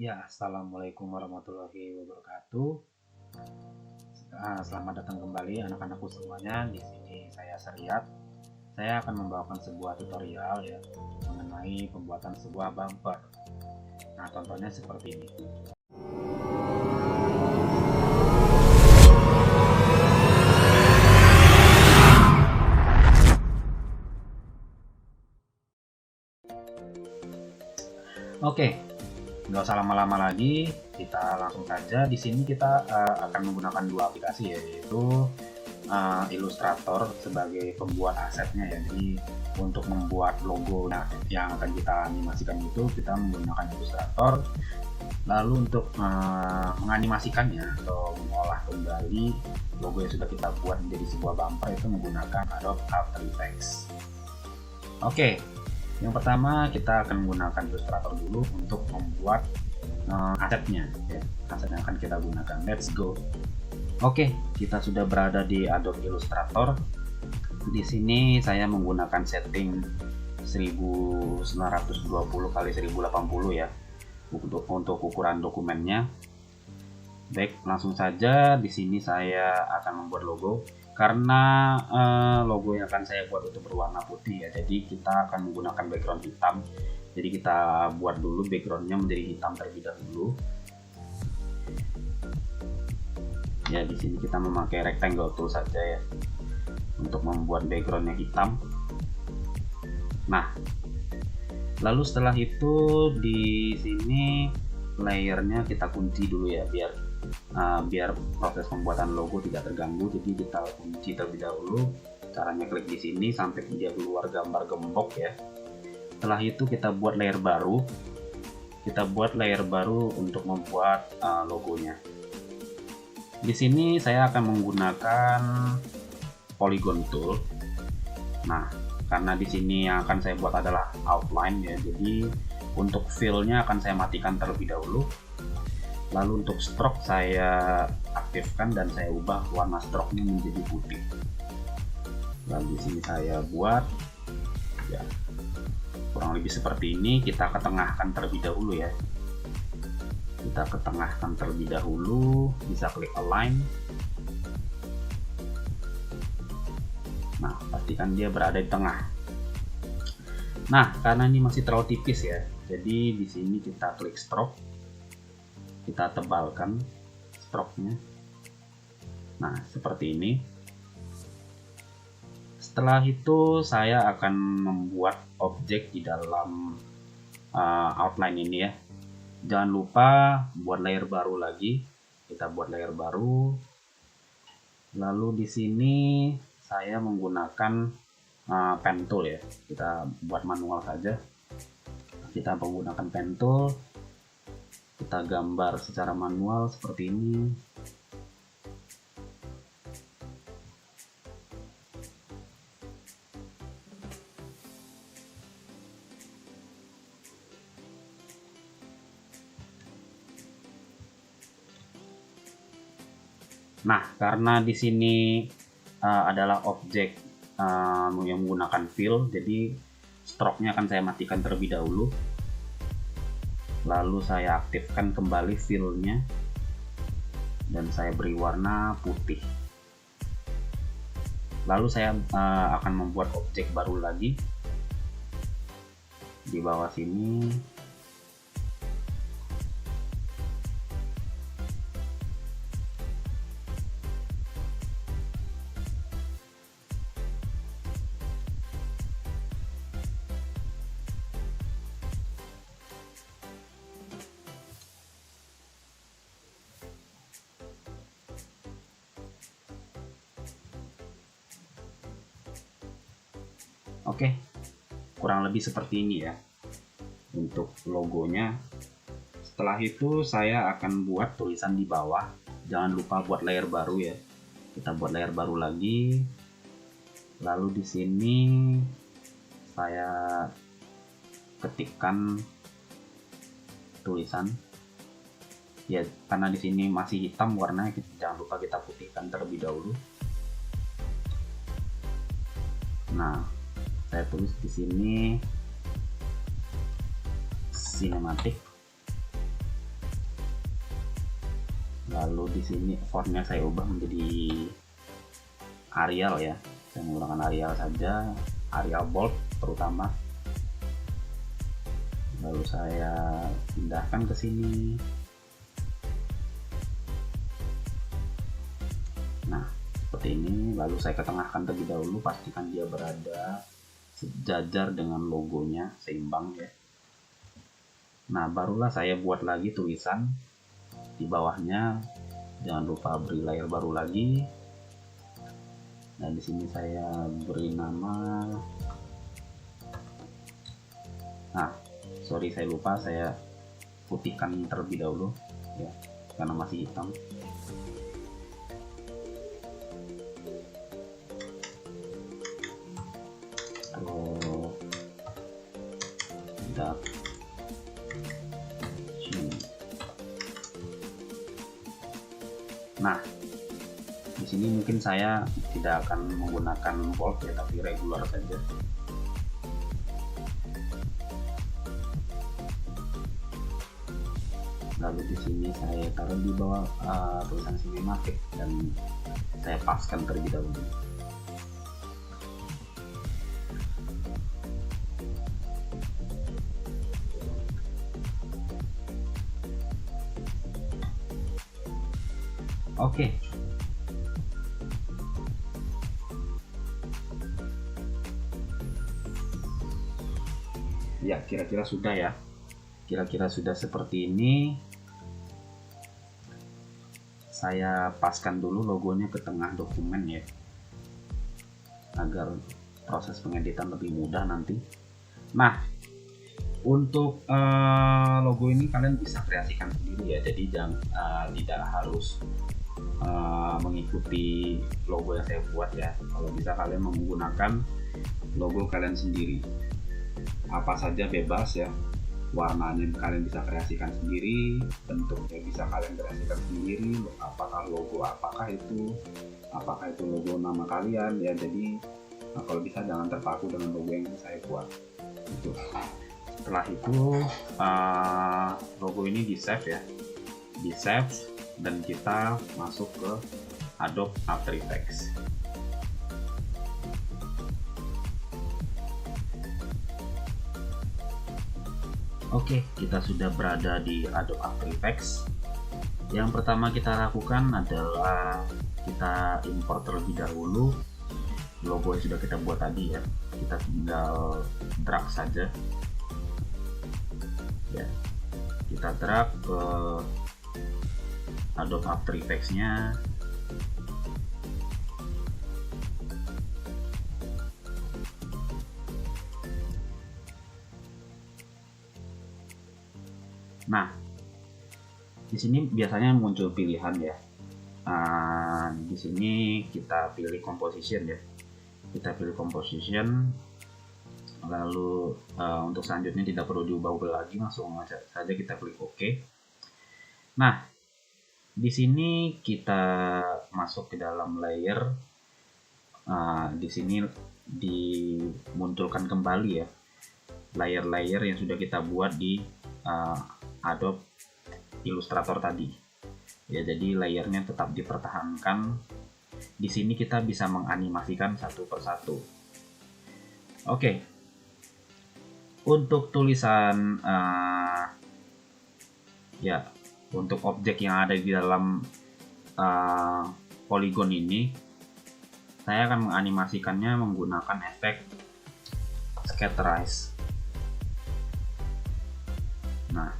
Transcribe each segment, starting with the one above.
Ya, assalamualaikum warahmatullahi wabarakatuh. Selamat datang kembali anak-anakku semuanya. Di sini saya Seriat. Saya akan membawakan sebuah tutorial ya mengenai pembuatan sebuah bumper. Nah, contohnya seperti ini. Oke, nggak usah lama-lama lagi, kita langsung saja. Di sini kita akan menggunakan dua aplikasi ya, yaitu Illustrator sebagai pembuat asetnya ya. Jadi untuk membuat logo yang akan kita animasikan itu kita menggunakan Illustrator. Lalu untuk menganimasikannya atau mengolah kembali logo yang sudah kita buat menjadi sebuah bumper itu menggunakan Adobe After Effects. Oke, yang pertama kita akan menggunakan Illustrator dulu untuk membuat asetnya ya. Aset yang akan kita gunakan. Let's go. Oke, kita sudah berada di Adobe Illustrator. Di sini saya menggunakan setting 1920 x 1080 ya untuk ukuran dokumennya. Baik, langsung saja di sini saya akan membuat logo. Karena logo yang akan saya buat itu berwarna putih ya, jadi kita akan menggunakan background hitam. Jadi kita buat dulu backgroundnya menjadi hitam terlebih dahulu. Ya, di sini kita memakai rectangle tool saja ya untuk membuat backgroundnya hitam. Nah, lalu setelah itu di sini layernya kita kunci dulu ya biar proses pembuatan logo tidak terganggu. Jadi kita kunci terlebih dahulu. Caranya klik di sini sampai dia keluar gambar gembok ya. Setelah itu kita buat layer baru. Kita buat layer baru untuk membuat logonya. Di sini saya akan menggunakan polygon tool. Nah, karena di sini yang akan saya buat adalah outline ya, jadi untuk fill-nya akan saya matikan terlebih dahulu. Lalu untuk stroke saya aktifkan dan saya ubah warna stroke-nya menjadi putih. Lalu di sini saya buat ya kurang lebih seperti ini. Kita ketengahkan terlebih dahulu ya. Kita ketengahkan terlebih dahulu, bisa klik align. Nah, pastikan dia berada di tengah. Nah, karena ini masih terlalu tipis ya, jadi di sini kita klik stroke. Kita tebalkan stroke-nya. Nah, seperti ini. Setelah itu saya akan membuat objek di dalam outline ini ya. Jangan lupa buat layer baru lagi. Kita buat layer baru. Lalu di sini saya menggunakan pen tool ya. Kita buat manual saja. Kita menggunakan pen tool. Kita gambar secara manual seperti ini. Nah, karena di sini adalah objek yang menggunakan fill, jadi stroke-nya akan saya matikan terlebih dahulu. Lalu saya aktifkan kembali fill-nya dan saya beri warna putih. Lalu saya akan membuat objek baru lagi di bawah sini. Oke, kurang lebih seperti ini ya untuk logonya. Setelah itu saya akan buat tulisan di bawah. Jangan lupa buat layer baru ya. Kita buat layer baru lagi. Lalu di sini saya ketikkan tulisan. Ya, karena di sini masih hitam warnanya, jangan lupa kita putihkan terlebih dahulu. Nah, saya tulis di sini sinematik. Lalu di sini fontnya saya ubah menjadi Arial ya. Saya menggunakan Arial saja, Arial bold terutama. Lalu saya pindahkan ke sini. Nah, seperti ini. Lalu saya ketengahkan terlebih dahulu, pastikan dia berada sejajar dengan logonya, seimbang ya. Nah, barulah saya buat lagi tulisan di bawahnya. Jangan lupa beri layer baru lagi. Nah, di sini saya beri nama. Nah, sorry saya lupa, saya putihkan terlebih dahulu ya, karena masih hitam. Nah, di sini mungkin saya tidak akan menggunakan bold ya, tapi regular saja. Lalu di sini saya taruh di bawah tulisan cinematic dan saya paskan terlebih dahulu. Oke. Ya, kira-kira sudah ya. Kira-kira sudah seperti ini. Saya paskan dulu logonya ke tengah dokumen ya, agar proses pengeditan lebih mudah nanti. Nah, untuk logo ini kalian bisa kreasikan sendiri ya, jadi tidak harus mengikuti logo yang saya buat ya. Kalau bisa kalian menggunakan logo kalian sendiri, apa saja bebas ya. Warnanya kalian bisa kreasikan sendiri, bentuknya bisa kalian kreasikan sendiri, apakah itu logo nama kalian ya. Jadi kalau bisa jangan terpaku dengan logo yang saya buat itu. Setelah itu logo ini di save ya, di save, dan kita masuk ke Adobe After Effects. Oke, kita sudah berada di Adobe After Effects. Yang pertama kita lakukan adalah kita import terlebih dahulu logo yang sudah kita buat tadi ya. Kita tinggal drag saja ya, kita drag ke Adobe After Effects-nya. Nah, di sini biasanya muncul pilihan ya. Di sini kita pilih composition ya. Kita pilih composition. Lalu untuk selanjutnya tidak perlu diubah-ubah lagi, langsung saja kita klik OK. Nah, di sini kita masuk ke dalam layer. Di sini dimunculkan kembali ya layer-layer yang sudah kita buat di Adobe Illustrator tadi ya. Jadi layernya tetap dipertahankan. Di sini kita bisa menganimasikan satu persatu. Oke. Untuk tulisan ya, untuk objek yang ada di dalam polygon ini, saya akan menganimasikannya menggunakan efek Scatterize. Nah,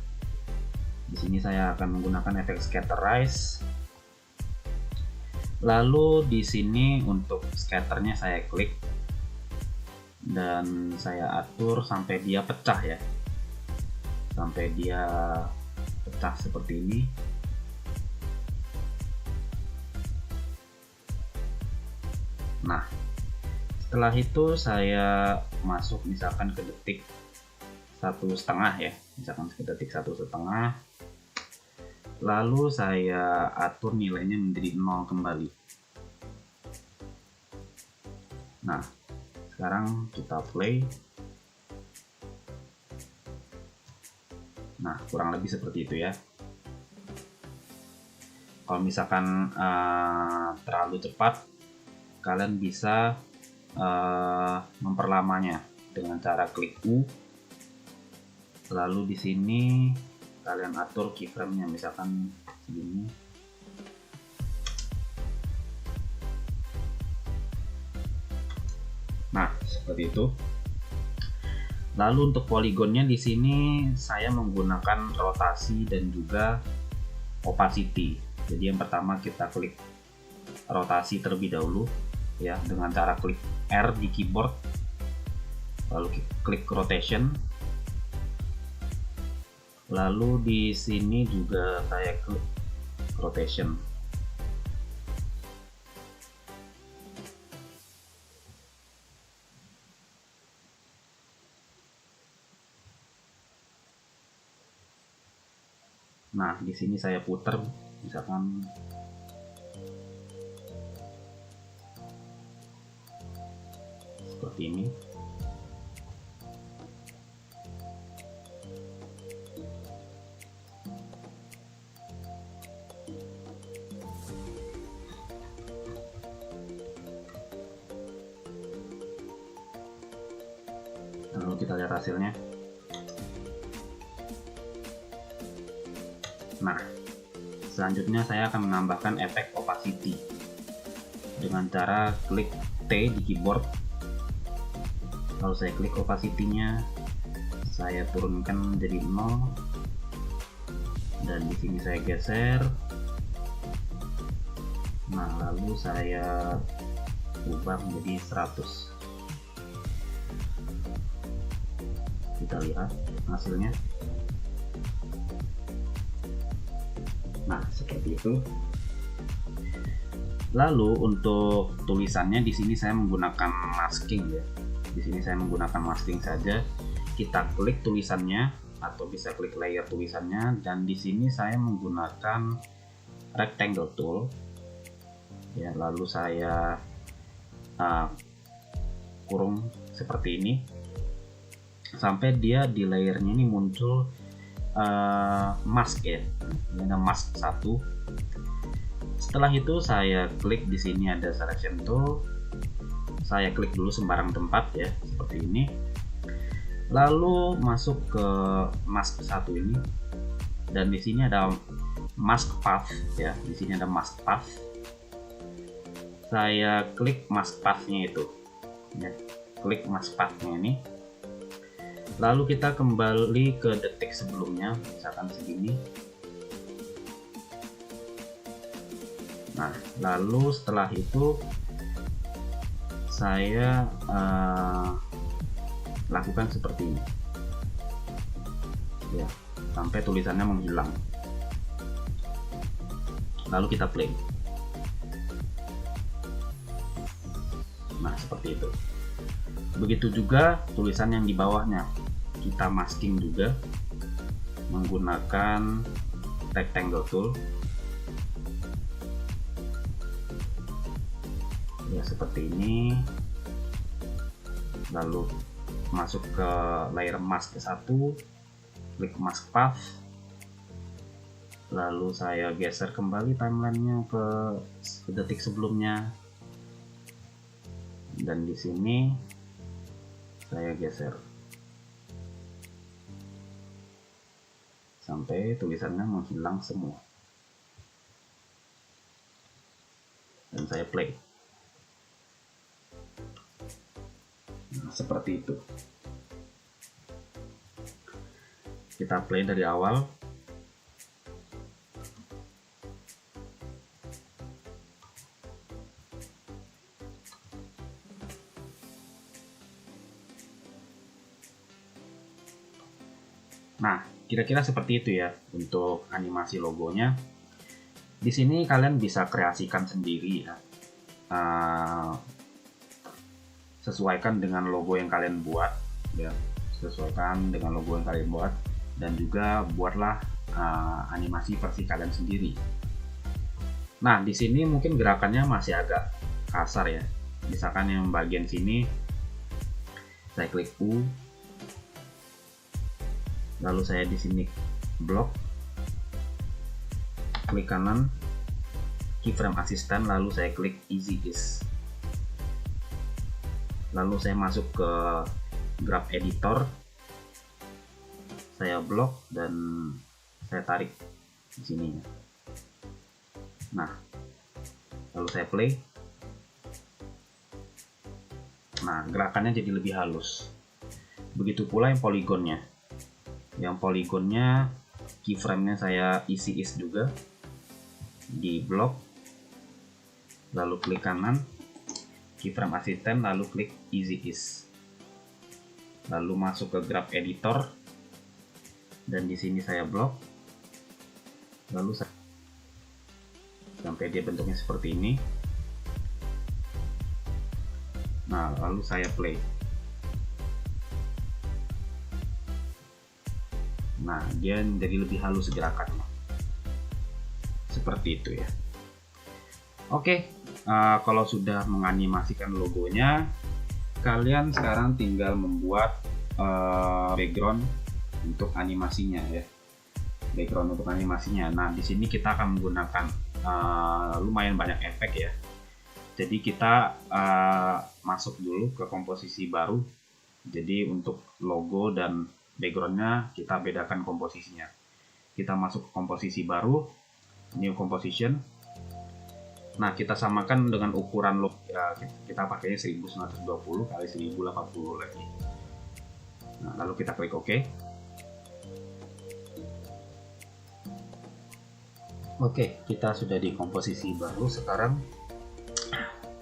di sini saya akan menggunakan efek Scatterize. Lalu di sini untuk scatternya saya klik dan saya atur sampai dia pecah ya, sampai dia pecah seperti ini. Nah, setelah itu saya masuk misalkan ke detik 1,5 ya, misalkan ke detik 1,5, lalu saya atur nilainya menjadi 0 kembali. Nah, sekarang kita play. Nah, kurang lebih seperti itu ya. Kalau misalkan terlalu cepat, kalian bisa memperlamanya dengan cara klik U. Lalu di sini kalian atur keyframe-nya, misalkan segini. Nah, seperti itu. Lalu untuk poligonnya di sini saya menggunakan rotasi dan juga opacity. Jadi yang pertama kita klik rotasi terlebih dahulu ya, dengan cara klik R di keyboard, lalu klik rotation. Lalu di sini juga saya klik rotation. Nah, di sini saya putar, misalkan seperti ini. Lalu kita lihat hasilnya. Nah, selanjutnya saya akan menambahkan efek opacity dengan cara klik T di keyboard. Lalu saya klik opacity-nya, saya turunkan menjadi 0, dan di sini saya geser. Nah, lalu saya ubah menjadi 100. Kita lihat hasilnya. Nah, seperti itu. Lalu untuk tulisannya di sini saya menggunakan masking ya. Di sini saya menggunakan masking saja. Kita klik tulisannya atau bisa klik layer tulisannya, dan di sini saya menggunakan rectangle tool. Ya, lalu saya kurung seperti ini sampai dia di layernya ini muncul mask ya. Ini ada mask 1. Setelah itu saya klik di sini ada selection tool. Saya klik dulu sembarang tempat ya, seperti ini. Lalu masuk ke mask 1 ini, dan di sini ada mask path ya. Di sini ada mask path. Saya klik mask path-nya itu. Ya, klik mask path-nya ini. Lalu kita kembali ke detik sebelumnya, misalkan segini. Nah, lalu setelah itu saya lakukan seperti ini ya, sampai tulisannya menghilang. Lalu kita play. Nah, seperti itu. Begitu juga tulisan yang di bawahnya, kita masking juga menggunakan rectangle tool ya, seperti ini. Lalu masuk ke layer mask 1, klik mask path, lalu saya geser kembali timelinenya ke detik sebelumnya, dan di sini saya geser sampai tulisannya menghilang semua, dan saya play. Nah, seperti itu. Kita play dari awal. Nah, kira-kira seperti itu ya untuk animasi logonya. Di sini kalian bisa kreasikan sendiri ya. Sesuaikan dengan logo yang kalian buat ya. Sesuaikan dengan logo yang kalian buat, dan juga buatlah animasi versi kalian sendiri. Nah, di sini mungkin gerakannya masih agak kasar ya. Misalkan yang bagian sini saya klik U, lalu saya di sini blok, klik kanan, keyframe asisten, lalu saya klik easy ease. Lalu saya masuk ke graph editor, saya blok dan saya tarik di sini. Nah, lalu saya play. Nah, gerakannya jadi lebih halus. Begitu pula yang poligonnya. Yang poligonnya keyframe-nya saya easy ease juga, di blok, lalu klik kanan, keyframe asisten, lalu klik easy ease, lalu masuk ke graph editor dan di sini saya blok, lalu sampai dia bentuknya seperti ini. Nah, lalu saya play. Nah, dia jadi lebih halus gerakannya seperti itu ya. Oke, kalau sudah menganimasikan logonya, kalian sekarang tinggal membuat background untuk animasinya ya. Background untuk animasinya. Nah, di sini kita akan menggunakan lumayan banyak efek ya. Jadi kita masuk dulu ke komposisi baru. Jadi untuk logo dan backgroundnya kita bedakan komposisinya. Kita masuk ke komposisi baru, new composition. Nah, kita samakan dengan ukuran logo ya, kita pakainya 1920 kali 1080 lagi. Nah, lalu kita klik OK. Oke, kita sudah di komposisi baru. Sekarang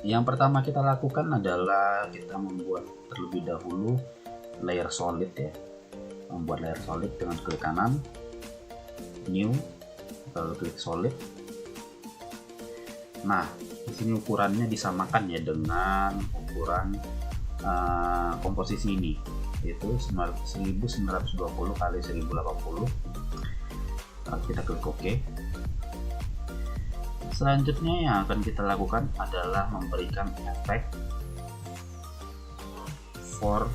yang pertama kita lakukan adalah kita membuat terlebih dahulu layer solid ya. Membuat layer solid dengan klik kanan, new, lalu klik solid. Nah, di sini ukurannya disamakan ya dengan ukuran komposisi ini, yaitu 1920 kali 1080. Lalu kita klik OK. Selanjutnya yang akan kita lakukan adalah memberikan efek for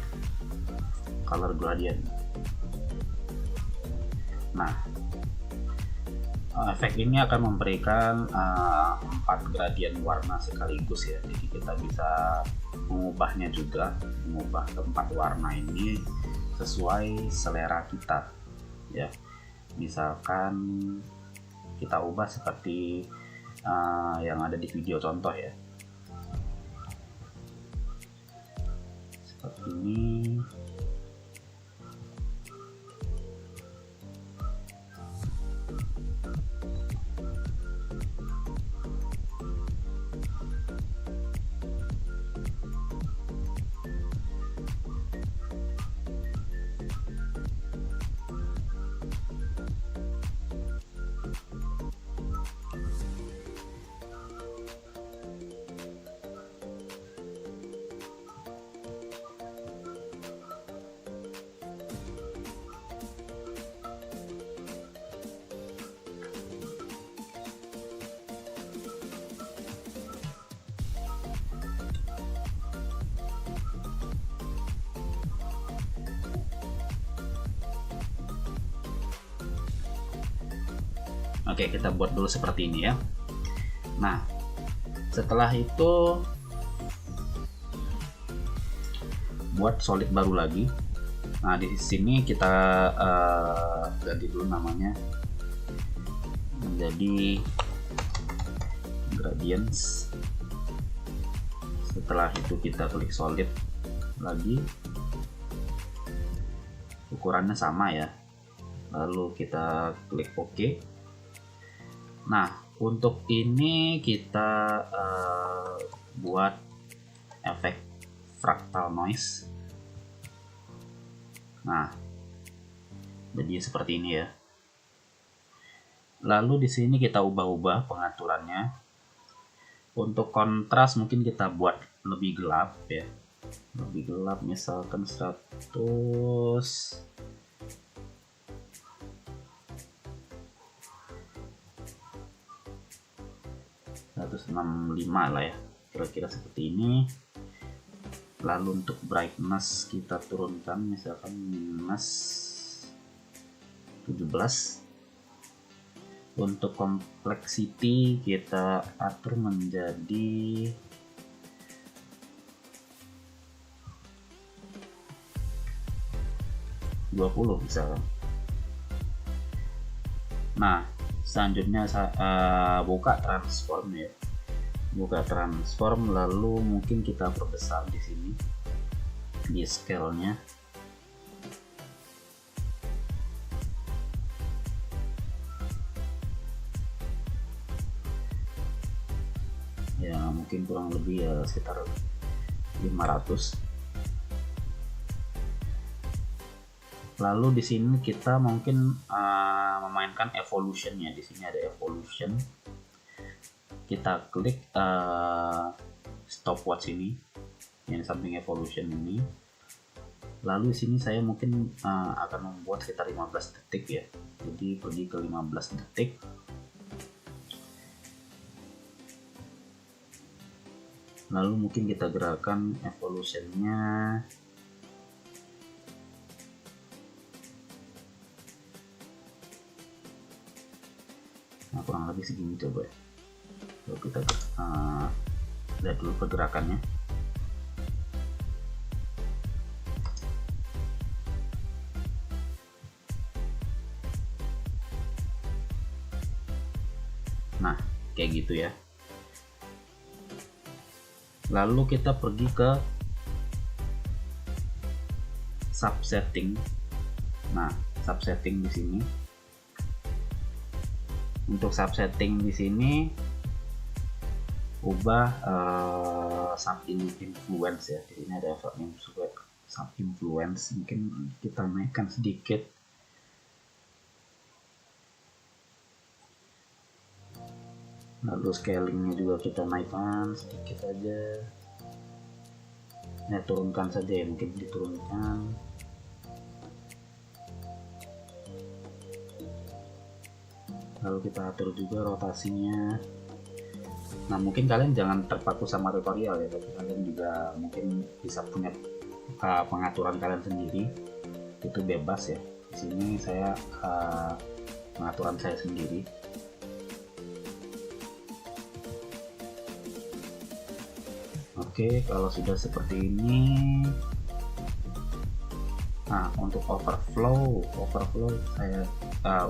color gradient. Nah, efek ini akan memberikan 4 gradien warna sekaligus ya. Jadi kita bisa mengubahnya juga, mengubah keempat warna ini sesuai selera kita ya. Misalkan kita ubah seperti yang ada di video contoh ya, seperti ini. Oke, kita buat dulu seperti ini ya. Nah, setelah itu buat solid baru lagi. Nah, di sini kita ganti dulu namanya menjadi gradients. Setelah itu kita klik solid lagi, ukurannya sama ya, lalu kita klik OK. Nah, untuk ini kita buat efek fractal noise. Nah, jadi seperti ini ya. Lalu di sini kita ubah-ubah pengaturannya. Untuk kontras mungkin kita buat lebih gelap ya. Lebih gelap, misalkan 165 lah ya, kira-kira seperti ini. Lalu untuk brightness kita turunkan, misalkan minus 17. Untuk complexity kita atur menjadi 20 misalkan. Nah, selanjutnya buka transform ya. Buka transform, lalu mungkin kita perbesar di sini di scale-nya. Ya, mungkin kurang lebih ya sekitar 500. Lalu di sini kita mungkin memainkan evolution-nya. Di sini ada evolution. Kita klik stopwatch ini, yang samping evolution ini. Lalu di sini saya mungkin akan membuat sekitar 15 detik ya. Jadi pergi ke 15 detik. Lalu mungkin kita gerakan evolution-nya. Nah, kurang lebih segini coba ya. Lalu kita lihat dulu pergerakannya. Nah, kayak gitu ya. Lalu kita pergi ke subsetting. Nah, subsetting di sini. Untuk subsetting di sini ubah sub influence ya. Di sini ada sub influence, mungkin kita naikkan sedikit. Lalu scalingnya juga kita naikkan sedikit aja. Ya, turunkan saja ya, mungkin diturunkan. Lalu kita atur juga rotasinya. Nah, mungkin kalian jangan terpaku sama tutorial ya, tapi kalian juga mungkin bisa punya pengaturan kalian sendiri. Itu bebas ya. Di sini saya pengaturan saya sendiri. Oke, kalau sudah seperti ini. Nah, untuk overflow saya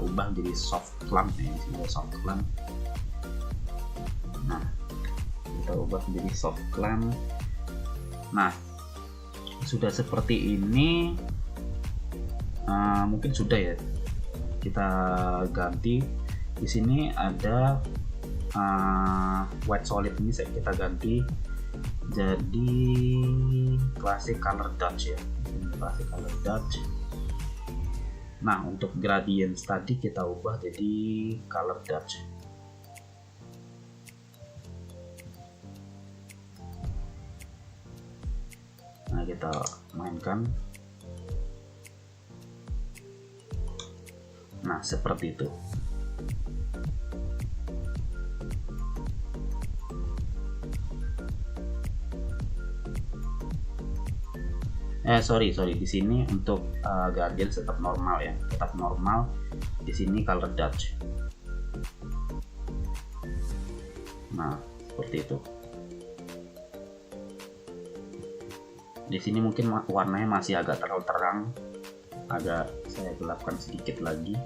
ubah jadi soft clamp ya, ini soft clamp. Nah, kita ubah menjadi soft clamp. Nah, sudah seperti ini, mungkin sudah ya. Kita ganti. Di sini ada white solid ini kita ganti jadi classic color dodge ya. Classic color dodge. Nah, untuk gradients tadi kita ubah jadi color dodge. Nah, kita mainkan. Nah, seperti itu. Sorry di sini untuk guardian tetap normal ya, tetap normal. Di sini color dodge. Nah, seperti itu. Di sini mungkin warnanya masih agak terlalu terang, agak saya gelapkan sedikit lagi.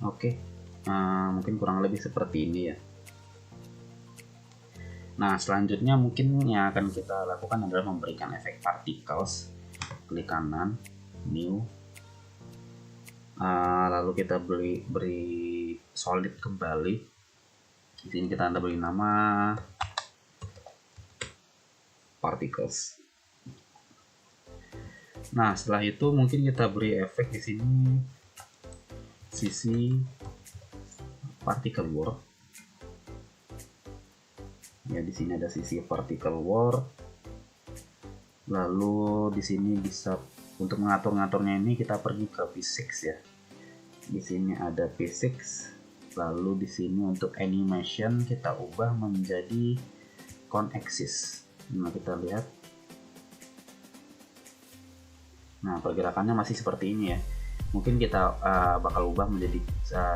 Oke, mungkin kurang lebih seperti ini ya. Nah, selanjutnya mungkin yang akan kita lakukan adalah memberikan efek particles. Klik kanan, new, lalu kita beri solid kembali. Di sini kita beri nama particles. Nah, setelah itu mungkin kita beri efek di sini sisi particle world. Ya, di sini ada sisi particle world. Lalu di sini bisa untuk mengatur-ngaturnya ini kita pergi ke physics ya. Di sini ada physics. Lalu di sini untuk animation kita ubah menjadi cone-axis. Nah, kita lihat. Nah, pergerakannya masih seperti ini ya. Mungkin kita bakal ubah menjadi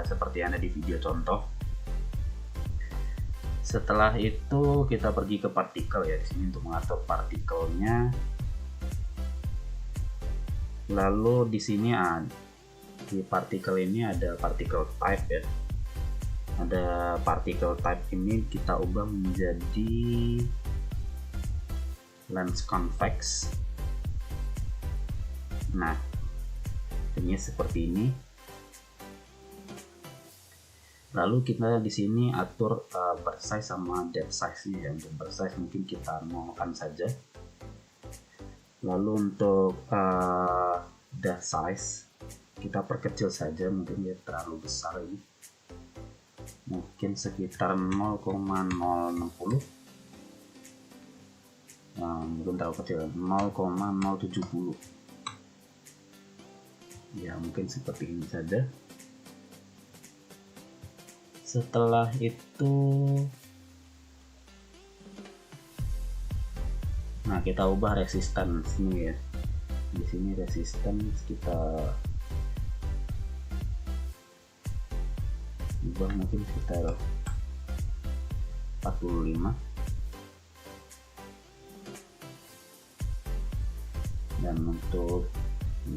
seperti yang ada di video contoh. Setelah itu kita pergi ke partikel ya, di sini untuk mengatur partikelnya. Lalu di sini di partikel ini ada particle type ya. Ada particle type ini kita ubah menjadi lens convex. Nah, ini seperti ini. Lalu kita di sini atur birth size sama depth size nya ya. Untuk birth size mungkin kita nolkan saja. Lalu untuk depth size kita perkecil saja, mungkin dia terlalu besar ini. Mungkin sekitar 0,060. Nah, mungkin terlalu kecil, 0,070. Ya, mungkin seperti ini saja. Setelah itu, nah kita ubah resistance nih ya. Di sini resistance kita ubah mungkin sekitar 45. Dan untuk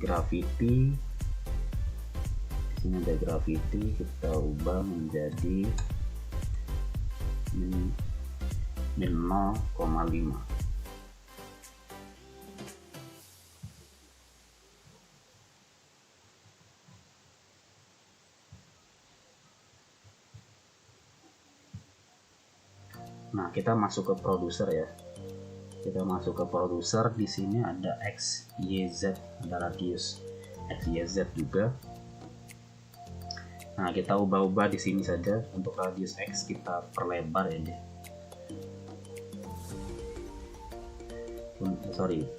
gravity, di sini ada gravity, kita ubah menjadi min 0,5. Nah, kita masuk ke produser ya. Kita masuk ke produser, di sini ada X, Y, Z, ada radius X, Y, Z juga. Nah, kita ubah-ubah di sini saja. Untuk radius X kita perlebar ya.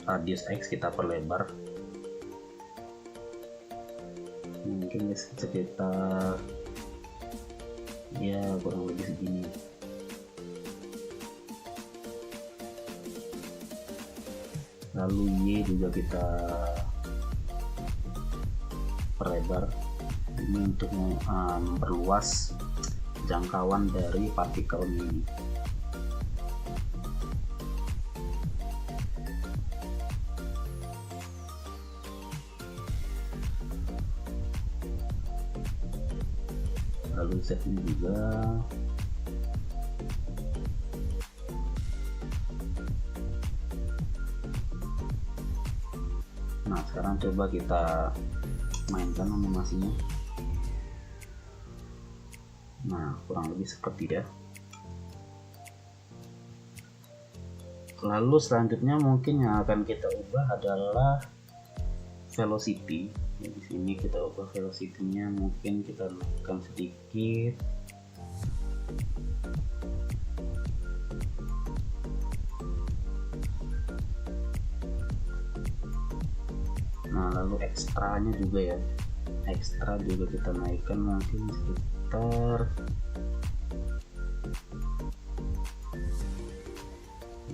Radius X kita perlebar. Mungkin sekitar ya kurang lebih segini. Lalu Y juga kita perlebar. Ini untuk memperluas jangkauan dari partikel ini. Lalu Z ini juga. Nah, sekarang coba kita mainkan animasinya. Nah, kurang lebih seperti ya. Lalu selanjutnya mungkin yang akan kita ubah adalah velocity. Ya, di sini kita ubah velocity-nya, mungkin kita naikkan sedikit. Nah, lalu ekstranya juga ya. Ekstra juga kita naikkan mungkin sekitar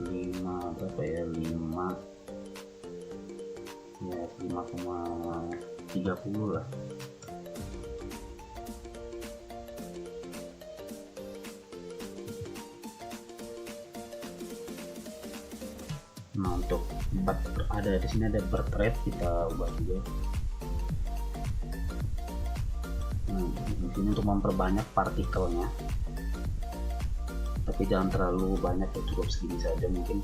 5 berapa ya? 5 ya 5,30 lah. Nah, untuk ada di sini ada birth rate, kita ubah juga. Di sini untuk memperbanyak partikelnya, tapi jangan terlalu banyak ya, cukup segini saja mungkin.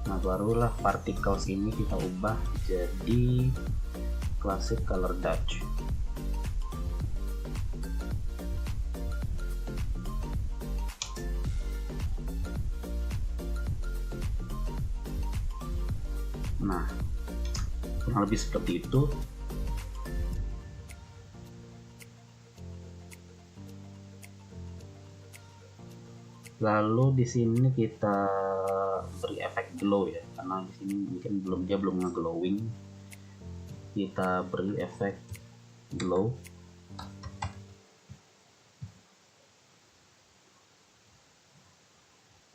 Nah, barulah particles ini kita ubah jadi classic color dodge. Nah, kurang lebih seperti itu. Lalu di sini kita beri efek glow ya, karena di sini mungkin dia belum nge-glowing. Kita beri efek glow.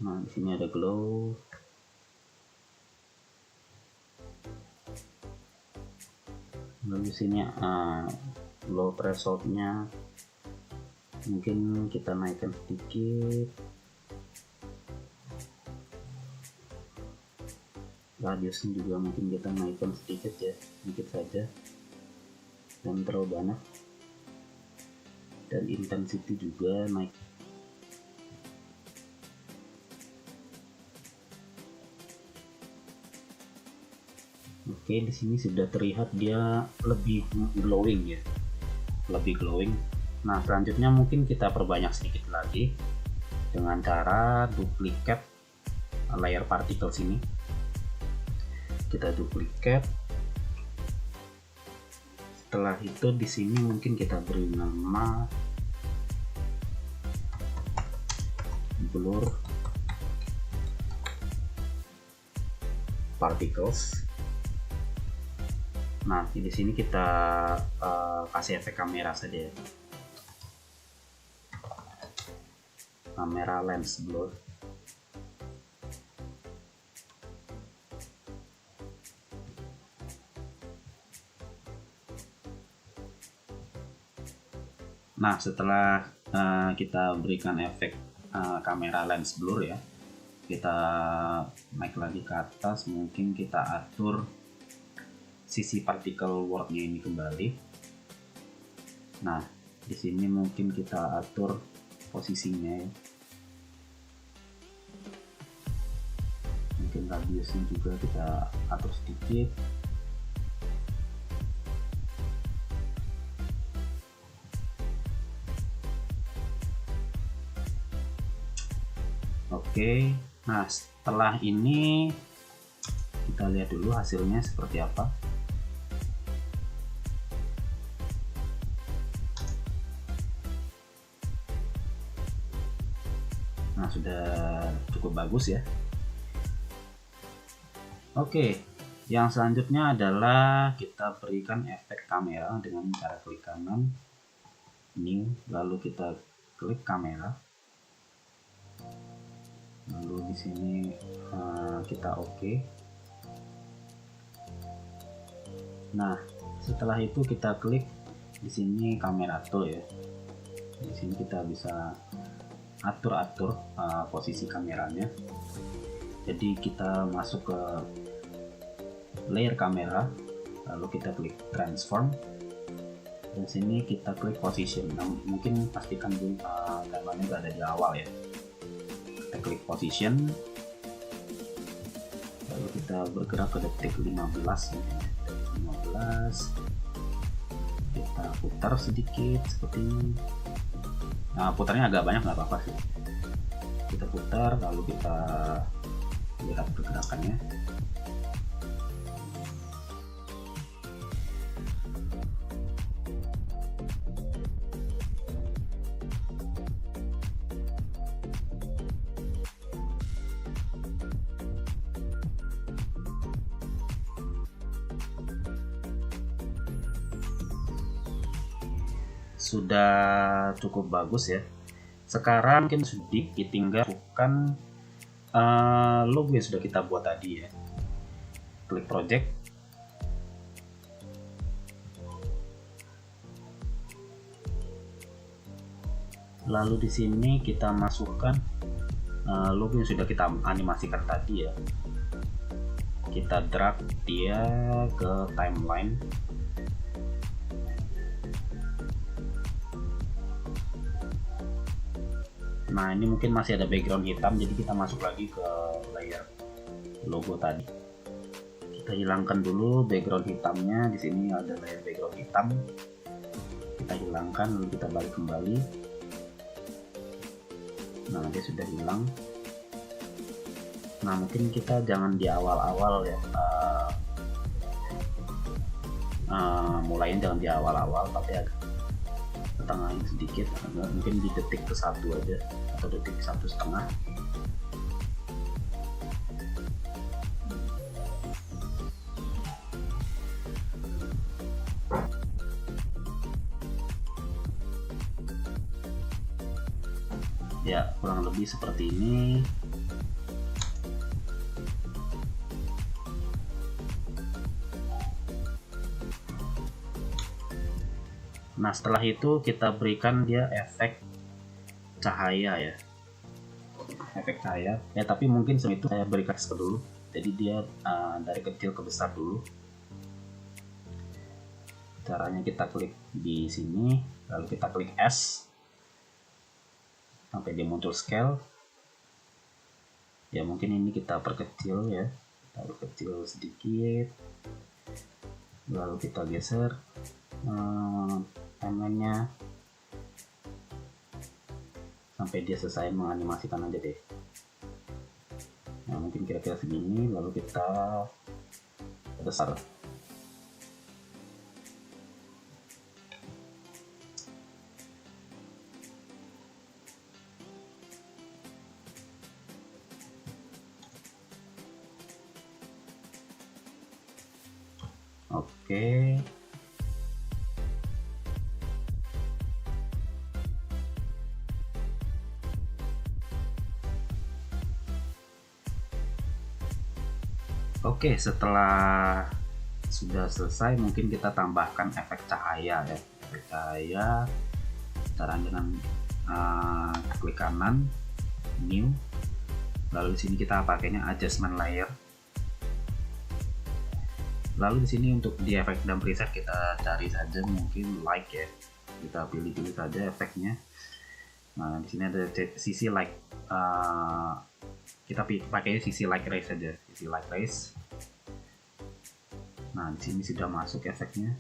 Nah, di sini ada glow. Lalu di sini glow thresholdnya mungkin kita naikkan sedikit. Radiusnya juga mungkin kita naikkan sedikit ya, sedikit saja, dan terlalu banyak. Dan intensity juga naik. Oke, di sini sudah terlihat dia lebih glowing ya, lebih glowing. Nah, selanjutnya mungkin kita perbanyak sedikit lagi dengan cara duplicate layer particles ini. Kita duplicate. Setelah itu di sini mungkin kita beri nama blur particles. Nah, di sini kita kasih efek kamera saja, kamera lens blur. Nah, setelah kita berikan efek kamera lens blur ya, kita naik lagi ke atas, mungkin kita atur sisi particle world-nya ini kembali. Nah, di sini mungkin kita atur posisinya ya. Mungkin radiusnya juga kita atur sedikit. Oke, nah setelah ini kita lihat dulu hasilnya seperti apa. Nah, sudah cukup bagus ya. Oke, yang selanjutnya adalah kita berikan efek kamera dengan cara klik kanan, new, lalu kita klik kamera. Lalu di sini kita oke. Nah, setelah itu kita klik di sini kamera tool ya. Di sini kita bisa atur-atur posisi kameranya. Jadi kita masuk ke layer kamera, lalu kita klik transform. Dan sini kita klik position. Nah, mungkin pastikan dulu gambarnya berada di awal ya. Kita klik position, lalu kita bergerak ke detik 15 kita putar sedikit seperti ini. Nah, putarnya agak banyak, nggak apa-apa sih, kita putar lalu kita lihat pergerakannya. Sudah cukup bagus ya. Sekarang mungkin sedikit tinggal bukan logo yang sudah kita buat tadi ya. Klik project, lalu di sini kita masukkan logo yang sudah kita animasikan tadi ya. Kita drag dia ke timeline. Nah, ini mungkin masih ada background hitam, jadi kita masuk lagi ke layer logo tadi. Kita hilangkan dulu background hitamnya. Di sini ada layer background hitam. Kita hilangkan, lalu kita balik kembali. Nah, dia sudah hilang. Nah, mungkin kita jangan di awal-awal ya mulainya jangan di awal-awal, tapi agak ketengahin sedikit, mungkin di detik ke 1 aja atau detik 1,5. Ya, kurang lebih seperti ini. Nah, setelah itu kita berikan dia efek cahaya ya, efek cahaya ya, tapi mungkin sebelum itu saya berikan dulu, jadi dia dari kecil ke besar dulu. Caranya kita klik di sini, lalu kita klik S sampai dia muncul scale ya. Mungkin ini kita perkecil ya, kita perkecil sedikit, lalu kita geser timelinenya sampai dia selesai menganimasikan aja deh. Nah, mungkin kira-kira segini, lalu kita besar. Oke. Oke, setelah sudah selesai, mungkin kita tambahkan efek cahaya ya. Efek cahaya, caranya dengan klik kanan, new, lalu di sini kita pakainya adjustment layer. Lalu di sini untuk di efek dan preset kita cari saja mungkin light ya. Kita pilih-pilih saja efeknya. Nah, di sini ada sisi light. Kita pakai sisi light race saja, sisi light race. Nah, di sini sudah masuk efeknya.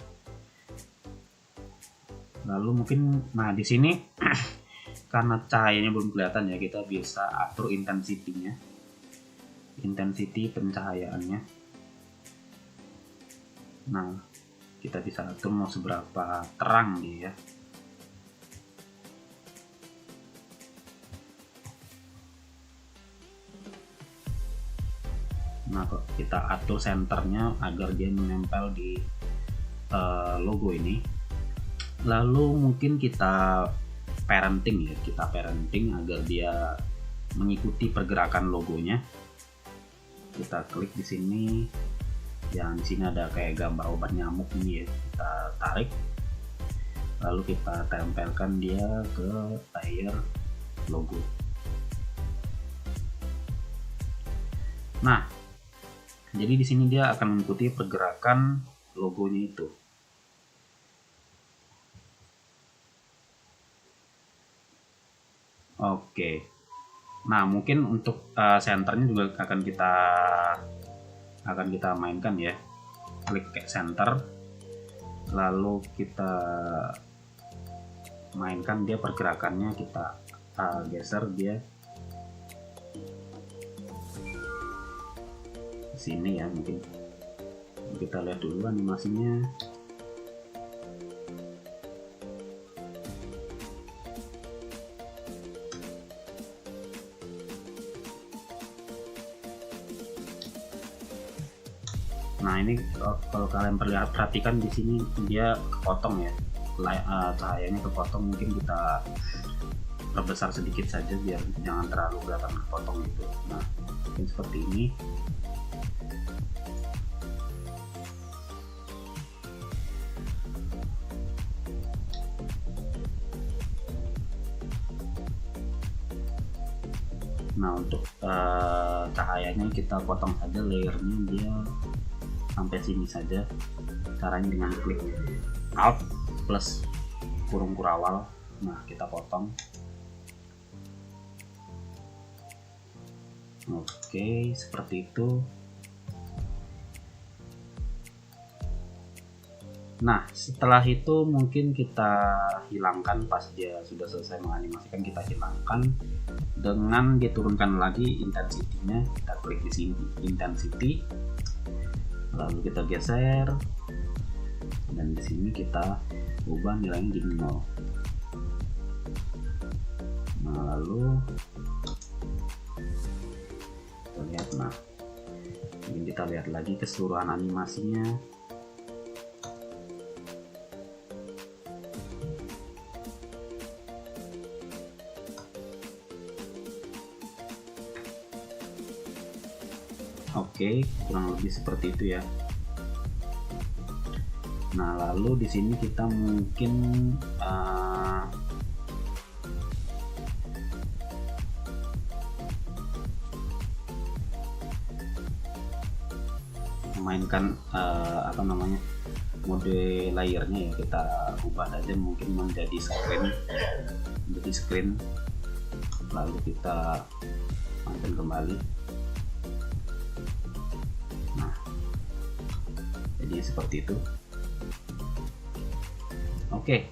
Lalu mungkin, nah di sini karena cahayanya belum kelihatan ya, kita bisa atur intensity-nya, intensity pencahayaannya. Nah, kita bisa atur mau seberapa terang dia ya. Nah, kita atur senternya agar dia menempel di logo ini. Lalu mungkin kita parenting ya, kita parenting agar dia mengikuti pergerakan logonya. Kita klik di sini, yang di sini ada kayak gambar obat nyamuk ini ya, kita tarik, lalu kita tempelkan dia ke layer logo. Nah, jadi di sini dia akan mengikuti pergerakan logonya itu. Oke. Nah, mungkin untuk senternya juga akan kita mainkan ya. Klik kayak center, lalu kita mainkan dia pergerakannya, kita geser dia sini ya. Mungkin kita lihat dulu animasinya. Nah, ini kalau kalian perhatikan di sini dia kepotong ya, cahayanya kepotong. Mungkin kita perbesar sedikit saja biar jangan terlalu kelihatan kepotong gitu. Nah, mungkin seperti ini. Nah, untuk cahayanya kita potong saja layernya, dia sampai sini saja. Caranya dengan klik Alt plus kurung kurawal. Nah, kita potong. Oke, seperti itu. Nah, setelah itu mungkin kita hilangkan pas dia sudah selesai menganimasikan, kita hilangkan dengan diturunkan lagi intensity-nya. Kita klik di sini intensity, lalu kita geser, dan di sini kita ubah nilainya jadi 0. Nah, lalu kita lihat, nah ini kita lihat lagi keseluruhan animasinya. Oke, kurang lebih seperti itu ya. Nah, lalu di sini kita mungkin memainkan apa namanya, mode layernya ya, kita ubah saja mungkin menjadi screen, lalu kita mainkan kembali. Nah, jadi seperti itu. Oke,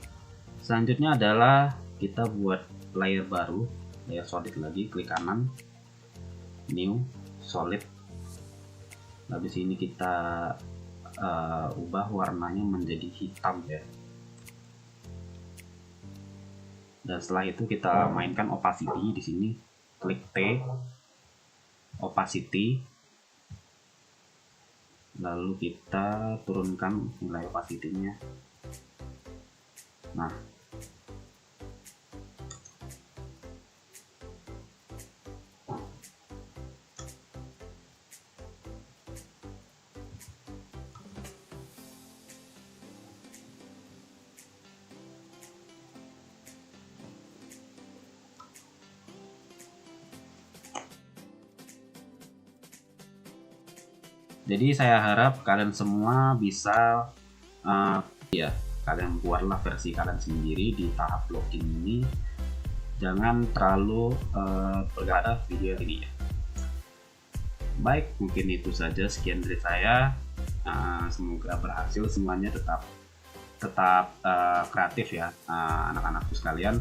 selanjutnya adalah kita buat layer baru, layer solid lagi, klik kanan, new, solid. Habis ini kita ubah warnanya menjadi hitam ya. Dan setelah itu kita mainkan opacity di sini, klik T, opacity. Lalu kita turunkan nilai opacity-nya. Nah, jadi saya harap kalian semua bisa ya, kalian buatlah versi kalian sendiri di tahap login ini. Jangan terlalu bergarap video ini ya. Baik, mungkin itu saja, sekian dari saya. Semoga berhasil semuanya, tetap kreatif ya anak-anakku sekalian.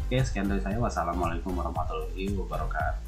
Oke, sekian dari saya. Wassalamualaikum warahmatullahi wabarakatuh.